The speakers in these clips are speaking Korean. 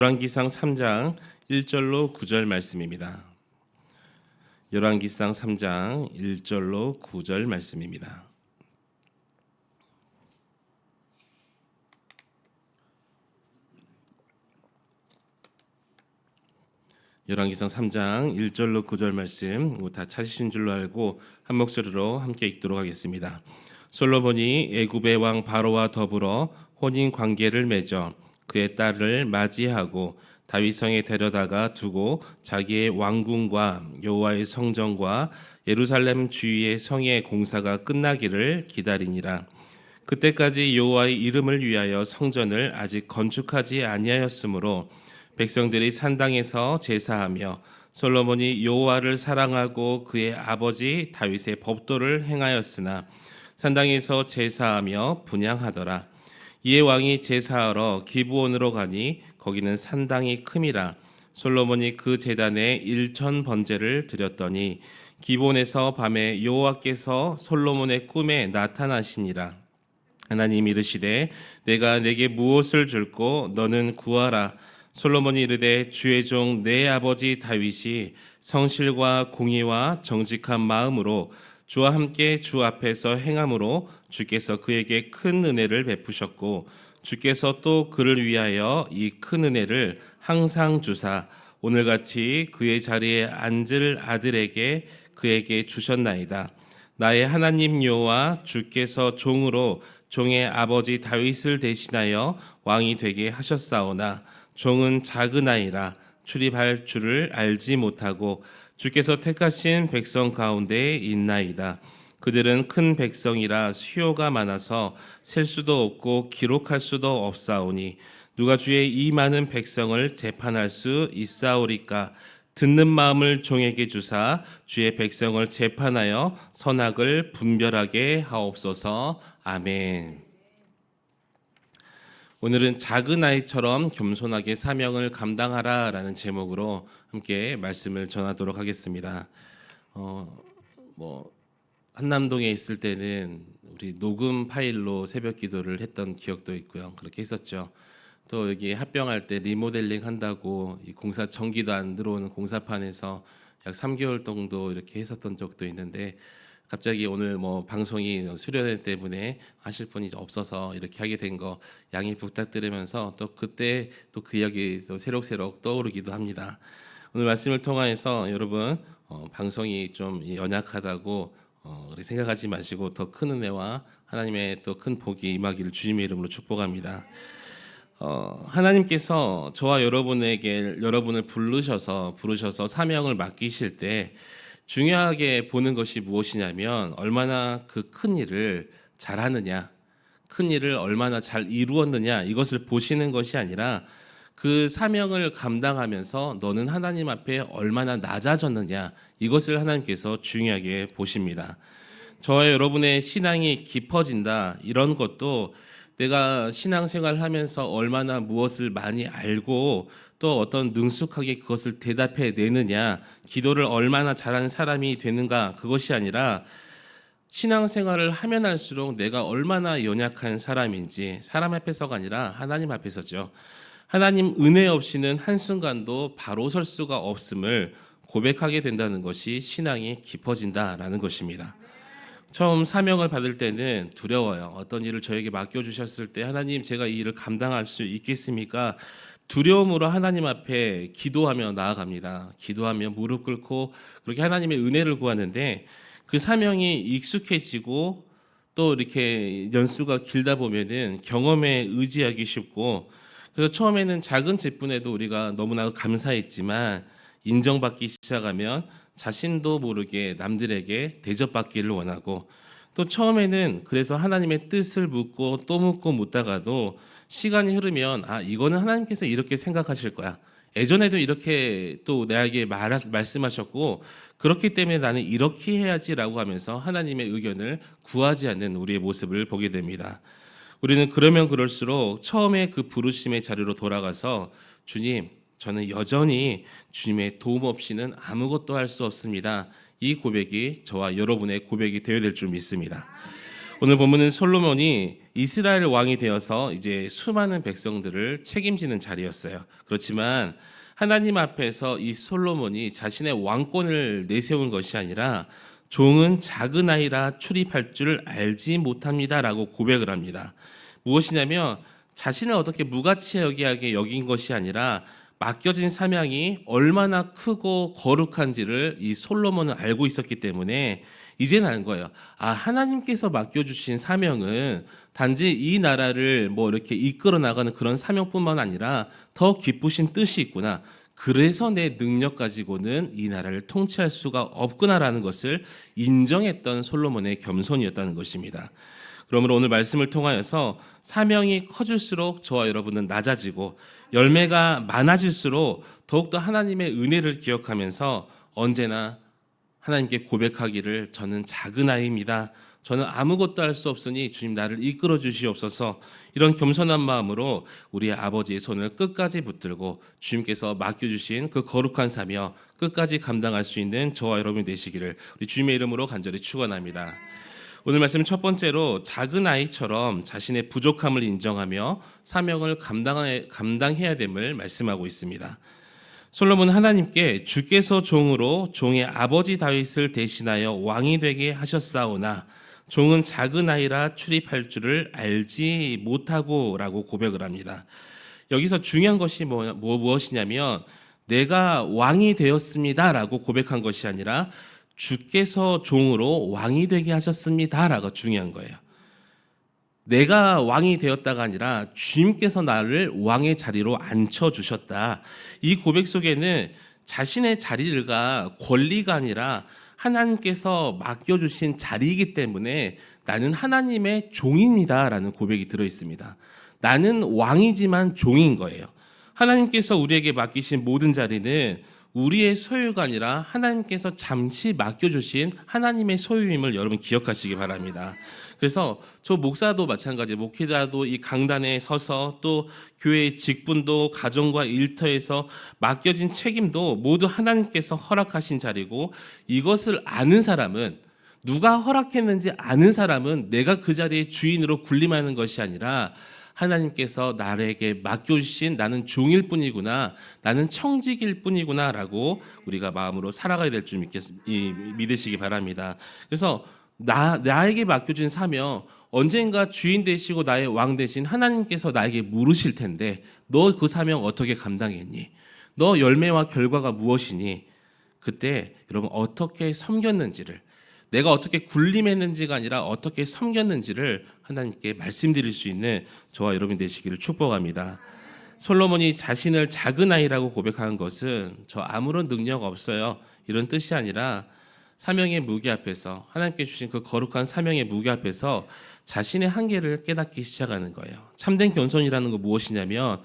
열왕기상 3장 1절로 9절 말씀입니다. 열왕기상 3장 1절로 9절 말씀입니다. 열왕기상 3장 1절로 9절 말씀 다 찾으신 줄로 알고 한 목소리로 함께 읽도록 하겠습니다. 솔로몬이 애굽의 왕 바로와 더불어 혼인 관계를 맺어 그의 딸을 맞이하고 다윗성에 데려다가 두고 자기의 왕궁과 여호와의 성전과 예루살렘 주위의 성의 공사가 끝나기를 기다리니라. 그때까지 여호와의 이름을 위하여 성전을 아직 건축하지 아니하였으므로 백성들이 산당에서 제사하며 솔로몬이 여호와를 사랑하고 그의 아버지 다윗의 법도를 행하였으나 산당에서 제사하며 분향하더라. 이에 왕이 제사하러 기브온으로 가니 거기는 산당이 큼이라. 솔로몬이 그 제단에 1,000번제를 드렸더니 기브온에서 밤에 여호와께서 솔로몬의 꿈에 나타나시니라. 하나님 이르시되 내가 내게 무엇을 줄고 너는 구하라. 솔로몬이 이르되 주의 종 내 아버지 다윗이 성실과 공의와 정직한 마음으로 주와 함께 주 앞에서 행함으로 주께서 그에게 큰 은혜를 베푸셨고 주께서 또 그를 위하여 이 큰 은혜를 항상 주사 오늘같이 그의 자리에 앉을 아들에게 그에게 주셨나이다. 나의 하나님 여호와 주께서 종으로 종의 아버지 다윗을 대신하여 왕이 되게 하셨사오나 종은 작은 아이라 출입할 줄을 알지 못하고 주께서 택하신 백성 가운데 있나이다. 그들은 큰 백성이라 수요가 많아서 셀 수도 없고 기록할 수도 없사오니 누가 주의 이 많은 백성을 재판할 수 있사오리까. 듣는 마음을 종에게 주사 주의 백성을 재판하여 선악을 분별하게 하옵소서. 아멘. 오늘은 작은 아이처럼 겸손하게 사명을 감당하라라는 제목으로 함께 말씀을 전하도록 하겠습니다. 한남동에 있을 때는 우리 녹음 파일로 새벽 기도를 했던 기억도 있고요. 그렇게 했었죠. 또 여기 합병할 때 리모델링 한다고 이 공사 전기도 안 들어오는 공사판에서 약 3개월 정도 이렇게 했었던 적도 있는데 갑자기 오늘 방송이 수련회 때문에 하실 분이 없어서 이렇게 하게 된 거 양해 부탁드리면서 또 그때 또 그 이야기 또 새록새록 떠오르기도 합니다. 오늘 말씀을 통하여서 여러분 방송이 좀 연약하다고 그렇게 생각하지 마시고 더 큰 은혜와 하나님의 또 큰 복이 임하기를 주님의 이름으로 축복합니다. 하나님께서 저와 여러분을 부르셔서 사명을 맡기실 때 중요하게 보는 것이 무엇이냐면 얼마나 그 큰 일을 잘하느냐, 큰 일을 얼마나 잘 이루었느냐 이것을 보시는 것이 아니라 그 사명을 감당하면서 너는 하나님 앞에 얼마나 낮아졌느냐 이것을 하나님께서 중요하게 보십니다. 저와 여러분의 신앙이 깊어진다 이런 것도 내가 신앙생활을 하면서 얼마나 무엇을 많이 알고 또 어떤 능숙하게 그것을 대답해 내느냐, 기도를 얼마나 잘하는 사람이 되는가 그것이 아니라 신앙생활을 하면 할수록 내가 얼마나 연약한 사람인지 사람 앞에서가 아니라 하나님 앞에서죠. 하나님 은혜 없이는 한순간도 바로 설 수가 없음을 고백하게 된다는 것이 신앙이 깊어진다라는 것입니다. 처음 사명을 받을 때는 두려워요. 어떤 일을 저에게 맡겨주셨을 때 하나님 제가 이 일을 감당할 수 있겠습니까? 두려움으로 하나님 앞에 기도하며 나아갑니다. 기도하며 무릎 꿇고 그렇게 하나님의 은혜를 구하는데 그 사명이 익숙해지고 또 이렇게 연수가 길다 보면은 경험에 의지하기 쉽고 그래서 처음에는 작은 직분에도 우리가 너무나 감사했지만 인정받기 시작하면 자신도 모르게 남들에게 대접받기를 원하고 또 처음에는 그래서 하나님의 뜻을 묻고 또 묻다가도 시간이 흐르면 이거는 하나님께서 이렇게 생각하실 거야. 예전에도 이렇게 또 나에게 말씀하셨고 그렇기 때문에 나는 이렇게 해야지라고 하면서 하나님의 의견을 구하지 않는 우리의 모습을 보게 됩니다. 우리는 그러면 그럴수록 처음에 그 부르심의 자리로 돌아가서 주님 저는 여전히 주님의 도움 없이는 아무것도 할 수 없습니다. 이 고백이 저와 여러분의 고백이 되어야 될 줄 믿습니다. 오늘 본문은 솔로몬이 이스라엘 왕이 되어서 이제 수많은 백성들을 책임지는 자리였어요. 그렇지만 하나님 앞에서 이 솔로몬이 자신의 왕권을 내세운 것이 아니라 종은 작은 아이라 출입할 줄 알지 못합니다라고 고백을 합니다. 무엇이냐면 자신을 어떻게 무가치 여기하게 여긴 것이 아니라 맡겨진 사명이 얼마나 크고 거룩한지를 이 솔로몬은 알고 있었기 때문에 이제는 알 거예요. 하나님께서 맡겨주신 사명은 단지 이 나라를 뭐 이렇게 이끌어 나가는 그런 사명뿐만 아니라 더 깊으신 뜻이 있구나. 그래서 내 능력 가지고는 이 나라를 통치할 수가 없구나라는 것을 인정했던 솔로몬의 겸손이었다는 것입니다. 그러므로 오늘 말씀을 통하여서 사명이 커질수록 저와 여러분은 낮아지고 열매가 많아질수록 더욱더 하나님의 은혜를 기억하면서 언제나 하나님께 고백하기를 저는 작은 아이입니다. 저는 아무것도 할 수 없으니 주님 나를 이끌어 주시옵소서. 이런 겸손한 마음으로 우리의 아버지의 손을 끝까지 붙들고 주님께서 맡겨주신 그 거룩한 사명 끝까지 감당할 수 있는 저와 여러분이 되시기를 우리 주님의 이름으로 간절히 축원합니다. 오늘 말씀 첫 번째로 작은 아이처럼 자신의 부족함을 인정하며 사명을 감당해야 됨을 말씀하고 있습니다. 솔로몬은 하나님께 주께서 종으로 종의 아버지 다윗을 대신하여 왕이 되게 하셨사오나 종은 작은 아이라 출입할 줄을 알지 못하고 라고 고백을 합니다. 여기서 중요한 것이 무엇이냐면 내가 왕이 되었습니다 라고 고백한 것이 아니라 주께서 종으로 왕이 되게 하셨습니다 라고 중요한 거예요. 내가 왕이 되었다가 아니라 주님께서 나를 왕의 자리로 앉혀주셨다. 이 고백 속에는 자신의 자리가 권리가 아니라 하나님께서 맡겨주신 자리이기 때문에 나는 하나님의 종입니다 라는 고백이 들어있습니다. 나는 왕이지만 종인 거예요. 하나님께서 우리에게 맡기신 모든 자리는 우리의 소유가 아니라 하나님께서 잠시 맡겨주신 하나님의 소유임을 여러분 기억하시기 바랍니다. 그래서 저 목사도 마찬가지, 목회자도 이 강단에 서서 또 교회의 직분도 가정과 일터에서 맡겨진 책임도 모두 하나님께서 허락하신 자리고 이것을 아는 사람은 누가 허락했는지 아는 사람은 내가 그 자리의 주인으로 군림하는 것이 아니라 하나님께서 나에게 맡겨주신 나는 종일 뿐이구나, 나는 청직일 뿐이구나 라고 우리가 마음으로 살아가야 될 줄 믿으시기 바랍니다. 그래서 나에게 맡겨진 사명, 언젠가 주인 되시고 나의 왕 되신 하나님께서 나에게 물으실 텐데 너 그 사명 어떻게 감당했니? 너 열매와 결과가 무엇이니? 그때 여러분 어떻게 섬겼는지를, 내가 어떻게 군림했는지가 아니라 어떻게 섬겼는지를 하나님께 말씀드릴 수 있는 저와 여러분 되시기를 축복합니다. 솔로몬이 자신을 작은 아이라고 고백하는 것은 저 아무런 능력 없어요 이런 뜻이 아니라 사명의 무게 앞에서, 하나님께 주신 그 거룩한 사명의 무게 앞에서 자신의 한계를 깨닫기 시작하는 거예요. 참된 겸손이라는 건 무엇이냐면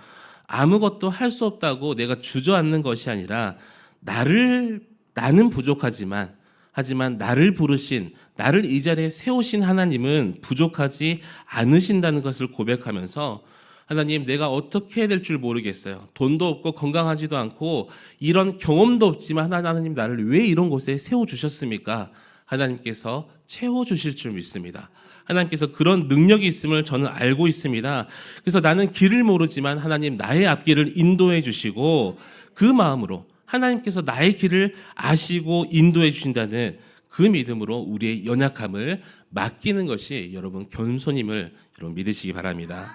아무것도 할 수 없다고 내가 주저앉는 것이 아니라 나는 부족하지만 하지만 나를 부르신, 나를 이 자리에 세우신 하나님은 부족하지 않으신다는 것을 고백하면서 하나님, 내가 어떻게 해야 될 줄 모르겠어요. 돈도 없고 건강하지도 않고 이런 경험도 없지만 하나님, 나를 왜 이런 곳에 세워주셨습니까? 하나님께서 채워주실 줄 믿습니다. 하나님께서 그런 능력이 있음을 저는 알고 있습니다. 그래서 나는 길을 모르지만 하나님, 나의 앞길을 인도해 주시고 그 마음으로 하나님께서 나의 길을 아시고 인도해 주신다는 그 믿음으로 우리의 연약함을 맡기는 것이 여러분 겸손임을 여러분 믿으시기 바랍니다.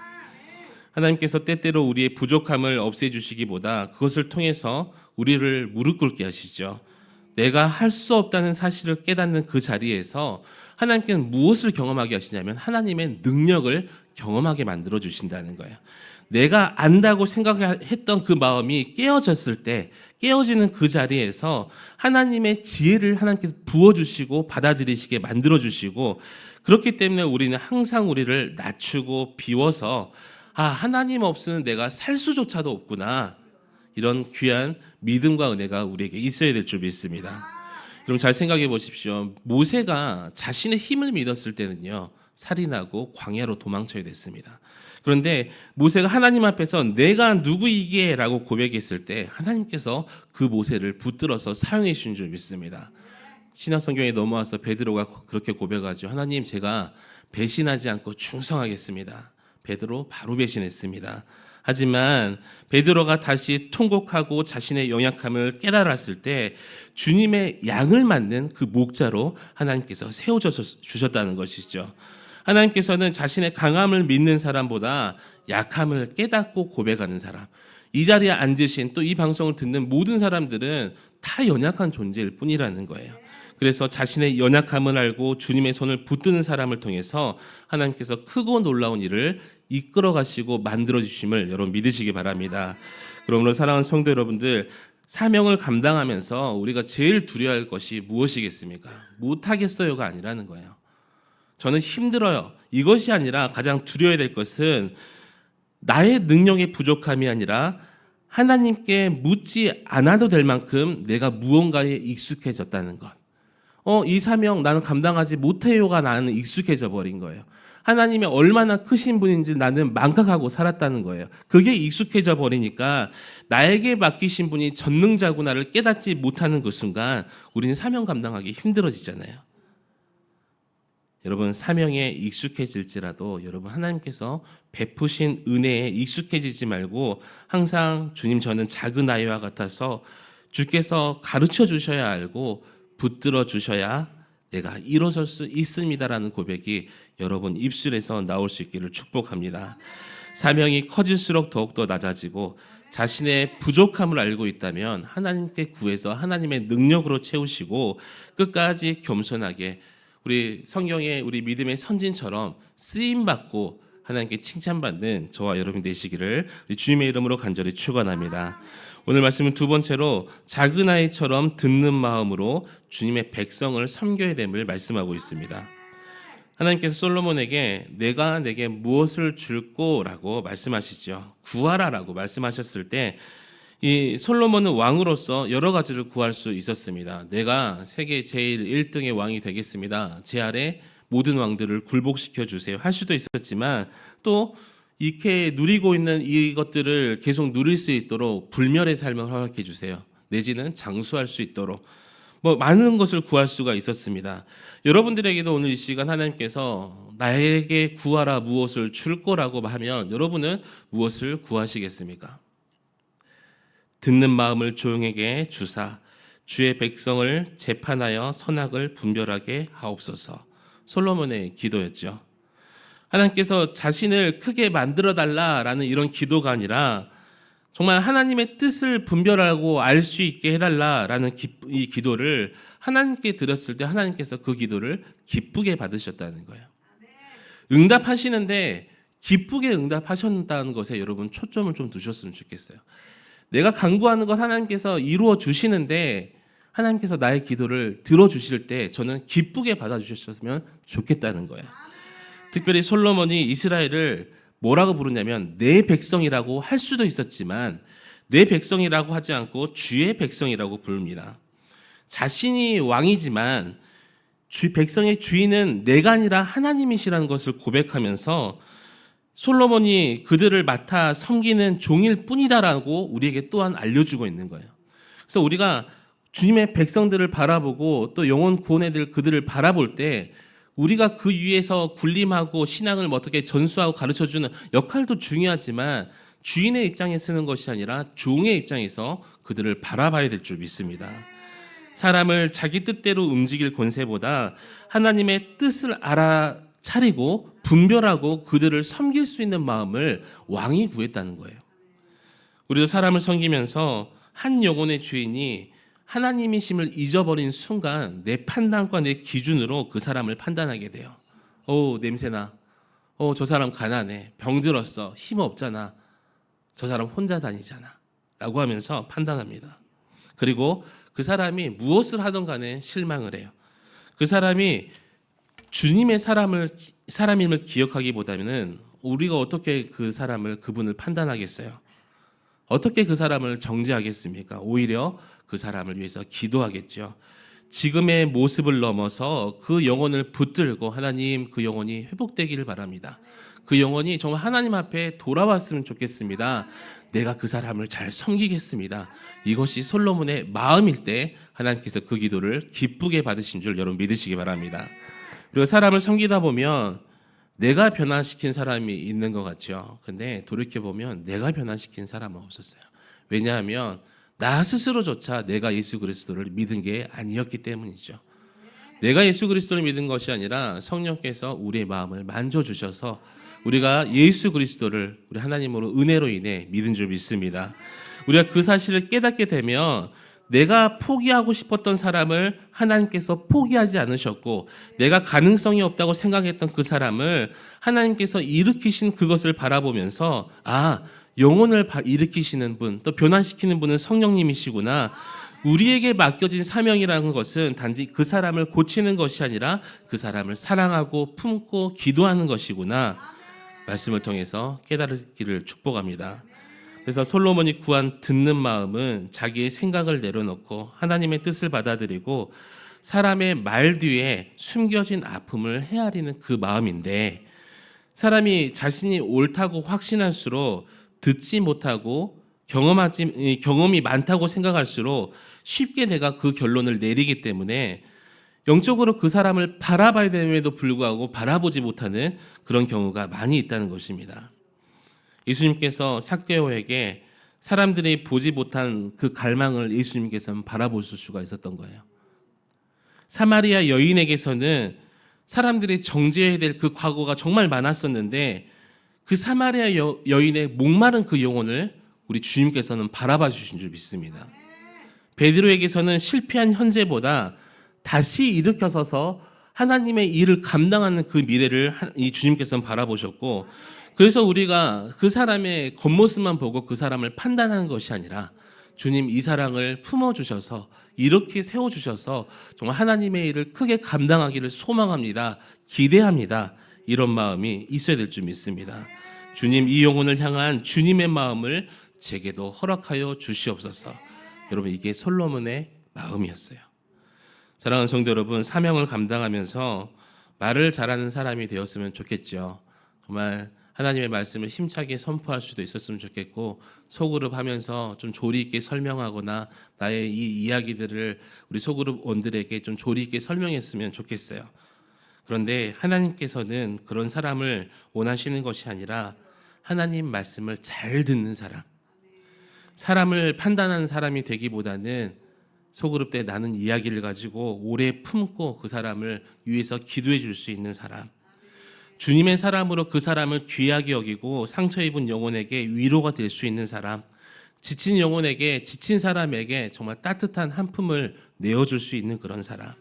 하나님께서 때때로 우리의 부족함을 없애주시기보다 그것을 통해서 우리를 무릎 꿇게 하시죠. 내가 할 수 없다는 사실을 깨닫는 그 자리에서 하나님께는 무엇을 경험하게 하시냐면 하나님의 능력을 경험하게 만들어 주신다는 거예요. 내가 안다고 생각했던 그 마음이 깨어졌을 때, 깨어지는 그 자리에서 하나님의 지혜를 하나님께서 부어주시고 받아들이시게 만들어주시고, 그렇기 때문에 우리는 항상 우리를 낮추고 비워서 하나님 없으면 내가 살 수조차도 없구나, 이런 귀한 믿음과 은혜가 우리에게 있어야 될 줄 믿습니다. 여러분 잘 생각해 보십시오. 모세가 자신의 힘을 믿었을 때는요, 살인하고 광야로 도망쳐야 됐습니다. 그런데 모세가 하나님 앞에서 내가 누구이기에 라고 고백했을 때 하나님께서 그 모세를 붙들어서 사용해 주신 줄 믿습니다. 신약성경에 넘어와서 베드로가 그렇게 고백하죠. 하나님, 제가 배신하지 않고 충성하겠습니다. 베드로 바로 배신했습니다. 하지만 베드로가 다시 통곡하고 자신의 연약함을 깨달았을 때 주님의 양을 맡는 그 목자로 하나님께서 세워주셨다는 것이죠. 하나님께서는 자신의 강함을 믿는 사람보다 약함을 깨닫고 고백하는 사람, 이 자리에 앉으신 또 이 방송을 듣는 모든 사람들은 다 연약한 존재일 뿐이라는 거예요. 그래서 자신의 연약함을 알고 주님의 손을 붙드는 사람을 통해서 하나님께서 크고 놀라운 일을 이끌어 가시고 만들어 주심을 여러분 믿으시기 바랍니다. 그러므로 사랑하는 성도 여러분들, 사명을 감당하면서 우리가 제일 두려워할 것이 무엇이겠습니까? 못하겠어요가 아니라는 거예요. 저는 힘들어요. 이것이 아니라 가장 두려워야 될 것은 나의 능력의 부족함이 아니라 하나님께 묻지 않아도 될 만큼 내가 무언가에 익숙해졌다는 것. 이 사명 나는 감당하지 못해요가 나는 익숙해져 버린 거예요. 하나님이 얼마나 크신 분인지 나는 망각하고 살았다는 거예요. 그게 익숙해져 버리니까 나에게 맡기신 분이 전능자구나를 깨닫지 못하는 그 순간 우리는 사명 감당하기 힘들어지잖아요. 여러분, 사명에 익숙해질지라도 여러분 하나님께서 베푸신 은혜에 익숙해지지 말고 항상 주님 저는 작은 아이와 같아서 주께서 가르쳐 주셔야 알고 붙들어 주셔야 내가 일어설 수 있습니다라는 고백이 여러분 입술에서 나올 수 있기를 축복합니다. 사명이 커질수록 더욱더 낮아지고 자신의 부족함을 알고 있다면 하나님께 구해서 하나님의 능력으로 채우시고 끝까지 겸손하게 우리 성경의 우리 믿음의 선진처럼 쓰임받고 하나님께 칭찬받는 저와 여러분 되시기를 우리 주님의 이름으로 간절히 축원합니다. 오늘 말씀은 두 번째로 작은 아이처럼 듣는 마음으로 주님의 백성을 섬겨야 됨을 말씀하고 있습니다. 하나님께서 솔로몬에게 내가 내게 무엇을 줄꼬라고 말씀하시죠. 구하라라고 말씀하셨을 때 이 솔로몬은 왕으로서 여러 가지를 구할 수 있었습니다. 내가 세계 제일 1등의 왕이 되겠습니다. 제 아래 모든 왕들을 굴복시켜 주세요 할 수도 있었지만 또 이렇게 누리고 있는 이것들을 계속 누릴 수 있도록 불멸의 삶을 허락해 주세요. 내지는 장수할 수 있도록 많은 것을 구할 수가 있었습니다. 여러분들에게도 오늘 이 시간 하나님께서 나에게 구하라 무엇을 줄 거라고 하면 여러분은 무엇을 구하시겠습니까? 듣는 마음을 조용하게 주사 주의 백성을 재판하여 선악을 분별하게 하옵소서. 솔로몬의 기도였죠. 하나님께서 자신을 크게 만들어 달라라는 이런 기도가 아니라 정말 하나님의 뜻을 분별하고 알 수 있게 해달라라는 이 기도를 하나님께 드렸을 때 하나님께서 그 기도를 기쁘게 받으셨다는 거예요. 응답하시는데 기쁘게 응답하셨다는 것에 여러분 초점을 좀 두셨으면 좋겠어요. 내가 간구하는 것 하나님께서 이루어 주시는데 하나님께서 나의 기도를 들어주실 때 저는 기쁘게 받아주셨으면 좋겠다는 거예요. 특별히 솔로몬이 이스라엘을 뭐라고 부르냐면 내 백성이라고 할 수도 있었지만 내 백성이라고 하지 않고 주의 백성이라고 부릅니다. 자신이 왕이지만 백성의 주인은 내가 아니라 하나님이시라는 것을 고백하면서 솔로몬이 그들을 맡아 섬기는 종일 뿐이다라고 우리에게 또한 알려주고 있는 거예요. 그래서 우리가 주님의 백성들을 바라보고 또 영혼 구원에 될 그들을 바라볼 때 우리가 그 위에서 군림하고 신앙을 어떻게 전수하고 가르쳐주는 역할도 중요하지만 주인의 입장에 쓰는 것이 아니라 종의 입장에서 그들을 바라봐야 될 줄 믿습니다. 사람을 자기 뜻대로 움직일 권세보다 하나님의 뜻을 알아차리고 분별하고 그들을 섬길 수 있는 마음을 왕이 구했다는 거예요. 우리도 사람을 섬기면서 한 영혼의 주인이 하나님이심을 잊어버린 순간 내 판단과 내 기준으로 그 사람을 판단하게 돼요. 냄새나. 저 사람 가난해. 병들었어. 힘 없잖아. 저 사람 혼자 다니잖아. 라고 하면서 판단합니다. 그리고 그 사람이 무엇을 하든 간에 실망을 해요. 그 사람이 주님의 사람임을 기억하기보다는 우리가 어떻게 그분을 판단하겠어요? 어떻게 그 사람을 정죄하겠습니까? 오히려 그 사람을 위해서 기도하겠죠. 지금의 모습을 넘어서 그 영혼을 붙들고 하나님 그 영혼이 회복되기를 바랍니다. 그 영혼이 정말 하나님 앞에 돌아왔으면 좋겠습니다. 내가 그 사람을 잘 섬기겠습니다. 이것이 솔로몬의 마음일 때 하나님께서 그 기도를 기쁘게 받으신 줄 여러분 믿으시기 바랍니다. 그리고 사람을 섬기다 보면 내가 변화시킨 사람이 있는 것 같죠. 근데 돌이켜보면 내가 변화시킨 사람은 없었어요. 왜냐하면 나 스스로조차 내가 예수 그리스도를 믿은 게 아니었기 때문이죠. 내가 예수 그리스도를 믿은 것이 아니라 성령께서 우리의 마음을 만져주셔서 우리가 예수 그리스도를 우리 하나님으로 은혜로 인해 믿은 줄 믿습니다. 우리가 그 사실을 깨닫게 되면 내가 포기하고 싶었던 사람을 하나님께서 포기하지 않으셨고, 내가 가능성이 없다고 생각했던 그 사람을 하나님께서 일으키신 그것을 바라보면서 영혼을 일으키시는 분, 또 변화시키는 분은 성령님이시구나. 우리에게 맡겨진 사명이라는 것은 단지 그 사람을 고치는 것이 아니라 그 사람을 사랑하고 품고 기도하는 것이구나. 말씀을 통해서 깨달기를 축복합니다. 그래서 솔로몬이 구한 듣는 마음은 자기의 생각을 내려놓고 하나님의 뜻을 받아들이고 사람의 말 뒤에 숨겨진 아픔을 헤아리는 그 마음인데, 사람이 자신이 옳다고 확신할수록 듣지 못하고 경험이 많다고 생각할수록 쉽게 내가 그 결론을 내리기 때문에 영적으로 그 사람을 바라봐야 됨에도 불구하고 바라보지 못하는 그런 경우가 많이 있다는 것입니다. 예수님께서 삭개오에게 사람들이 보지 못한 그 갈망을 예수님께서는 바라보실 수가 있었던 거예요. 사마리아 여인에게서는 사람들이 정죄해야 될 그 과거가 정말 많았었는데 그 사마리아 여인의 목마른 그 영혼을 우리 주님께서는 바라봐 주신 줄 믿습니다. 베드로에게서는 실패한 현재보다 다시 일으켜서서 하나님의 일을 감당하는 그 미래를 이 주님께서는 바라보셨고, 그래서 우리가 그 사람의 겉모습만 보고 그 사람을 판단하는 것이 아니라 주님 이 사랑을 품어주셔서 이렇게 세워주셔서 정말 하나님의 일을 크게 감당하기를 소망합니다. 기대합니다. 이런 마음이 있어야 될 줄 믿습니다. 주님 이 영혼을 향한 주님의 마음을 제게도 허락하여 주시옵소서. 여러분 이게 솔로몬의 마음이었어요. 사랑하는 성도 여러분, 사명을 감당하면서 말을 잘하는 사람이 되었으면 좋겠죠. 정말 하나님의 말씀을 힘차게 선포할 수도 있었으면 좋겠고, 소그룹 하면서 좀 조리 있게 설명하거나 나의 이 이야기들을 우리 소그룹 원들에게 좀 조리 있게 설명했으면 좋겠어요. 그런데 하나님께서는 그런 사람을 원하시는 것이 아니라 하나님 말씀을 잘 듣는 사람, 사람을 판단하는 사람이 되기보다는 소그룹 때 나는 이야기를 가지고 오래 품고 그 사람을 위해서 기도해 줄 수 있는 사람, 주님의 사람으로 그 사람을 귀하게 여기고 상처 입은 영혼에게 위로가 될 수 있는 사람, 지친 영혼에게, 지친 사람에게 정말 따뜻한 한 품을 내어줄 수 있는 그런 사람,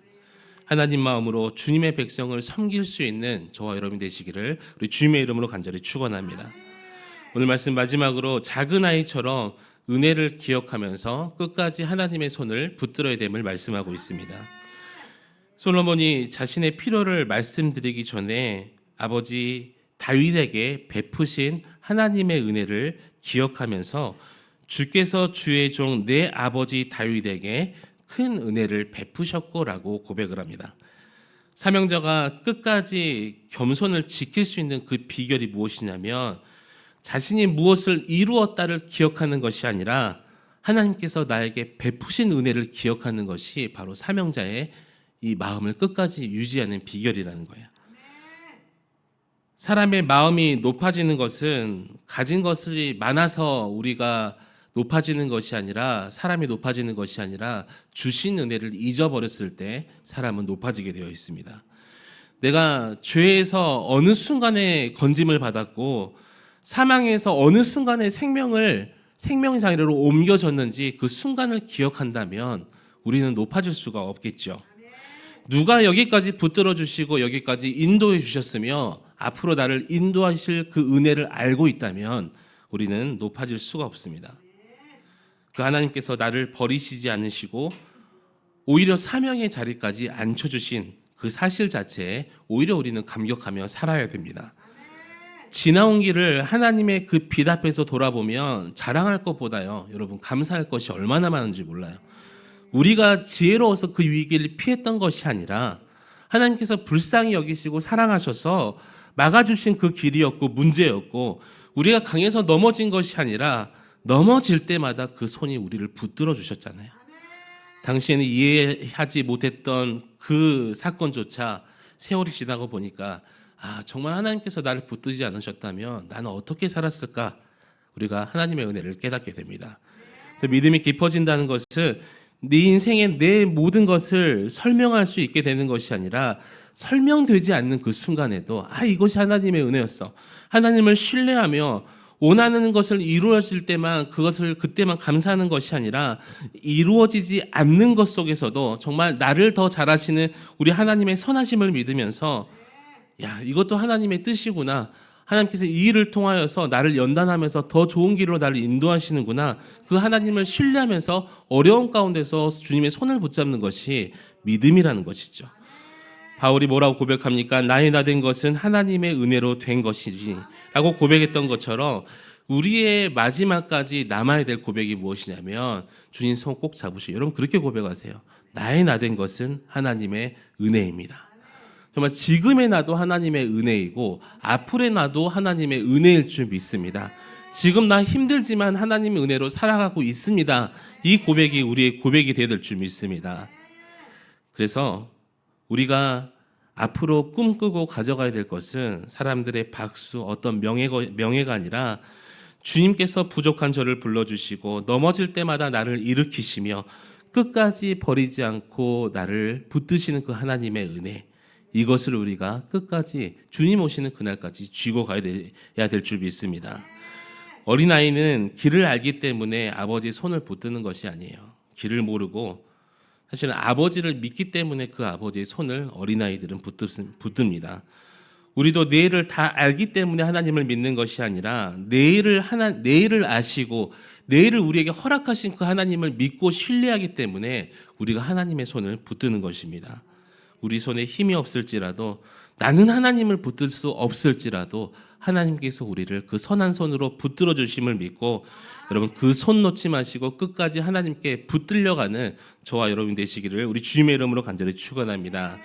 하나님 마음으로 주님의 백성을 섬길 수 있는 저와 여러분이 되시기를 우리 주님의 이름으로 간절히 축원합니다. 오늘 말씀 마지막으로 작은 아이처럼 은혜를 기억하면서 끝까지 하나님의 손을 붙들어야 됨을 말씀하고 있습니다. 솔로몬이 자신의 필요를 말씀드리기 전에 아버지 다윗에게 베푸신 하나님의 은혜를 기억하면서 주께서 주의 종 내 아버지 다윗에게 큰 은혜를 베푸셨고라고 고백을 합니다. 사명자가 끝까지 겸손을 지킬 수 있는 그 비결이 무엇이냐면 자신이 무엇을 이루었다를 기억하는 것이 아니라 하나님께서 나에게 베푸신 은혜를 기억하는 것이 바로 사명자의 이 마음을 끝까지 유지하는 비결이라는 거예요. 사람의 마음이 높아지는 것은 가진 것이 많아서 우리가 높아지는 것이 아니라, 사람이 높아지는 것이 아니라 주신 은혜를 잊어버렸을 때 사람은 높아지게 되어 있습니다. 내가 죄에서 어느 순간에 건짐을 받았고 사망에서 어느 순간에 생명의 장애로 옮겨졌는지 그 순간을 기억한다면 우리는 높아질 수가 없겠죠. 누가 여기까지 붙들어 주시고 여기까지 인도해 주셨으며 앞으로 나를 인도하실 그 은혜를 알고 있다면 우리는 높아질 수가 없습니다. 그 하나님께서 나를 버리시지 않으시고 오히려 사명의 자리까지 앉혀주신 그 사실 자체에 오히려 우리는 감격하며 살아야 됩니다. 지나온 길을 하나님의 그 빛 앞에서 돌아보면 자랑할 것보다요, 여러분 감사할 것이 얼마나 많은지 몰라요. 우리가 지혜로워서 그 위기를 피했던 것이 아니라 하나님께서 불쌍히 여기시고 사랑하셔서 막아주신 그 길이었고 문제였고, 우리가 강에서 넘어진 것이 아니라 넘어질 때마다 그 손이 우리를 붙들어 주셨잖아요. 당시에는 이해하지 못했던 그 사건조차 세월이 지나고 보니까 정말 하나님께서 나를 붙들지 않으셨다면 나는 어떻게 살았을까? 우리가 하나님의 은혜를 깨닫게 됩니다. 그래서 믿음이 깊어진다는 것은 네 인생의 내 모든 것을 설명할 수 있게 되는 것이 아니라 설명되지 않는 그 순간에도 이것이 하나님의 은혜였어. 하나님을 신뢰하며 원하는 것을 이루어질 때만 그것을 그때만 감사하는 것이 아니라 이루어지지 않는 것 속에서도 정말 나를 더 잘하시는 우리 하나님의 선하심을 믿으면서 이것도 하나님의 뜻이구나. 하나님께서 이 일을 통하여서 나를 연단하면서 더 좋은 길로 나를 인도하시는구나. 그 하나님을 신뢰하면서 어려운 가운데서 주님의 손을 붙잡는 것이 믿음이라는 것이죠. 바울이 뭐라고 고백합니까? 나의 나 된 것은 하나님의 은혜로 된 것이지 라고 고백했던 것처럼 우리의 마지막까지 남아야 될 고백이 무엇이냐면 주님 손 꼭 잡으시고 여러분 그렇게 고백하세요. 나의 나 된 것은 하나님의 은혜입니다. 정말 지금의 나도 하나님의 은혜이고 앞으로의 나도 하나님의 은혜일 줄 믿습니다. 지금 나 힘들지만 하나님의 은혜로 살아가고 있습니다. 이 고백이 우리의 고백이 되어야 될 줄 믿습니다. 그래서 우리가 앞으로 꿈꾸고 가져가야 될 것은 사람들의 박수, 어떤 명예가 아니라 주님께서 부족한 저를 불러주시고 넘어질 때마다 나를 일으키시며 끝까지 버리지 않고 나를 붙드시는 그 하나님의 은혜, 이것을 우리가 끝까지 주님 오시는 그날까지 쥐고 가야 될 줄 믿습니다. 어린아이는 길을 알기 때문에 아버지의 손을 붙드는 것이 아니에요. 길을 모르고 사실은 아버지를 믿기 때문에 그 아버지의 손을 어린아이들은 붙듭니다. 우리도 내일을 다 알기 때문에 하나님을 믿는 것이 아니라 내일을 아시고 내일을 우리에게 허락하신 그 하나님을 믿고 신뢰하기 때문에 우리가 하나님의 손을 붙드는 것입니다. 우리 손에 힘이 없을지라도 나는 하나님을 붙들 수 없을지라도 하나님께서 우리를 그 선한 손으로 붙들어 주심을 믿고 여러분 그 손 놓지 마시고 끝까지 하나님께 붙들려가는 저와 여러분 되시기를 우리 주님의 이름으로 간절히 축원합니다.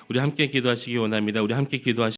우리 함께 기도하시기 원합니다. 우리 함께 기도하시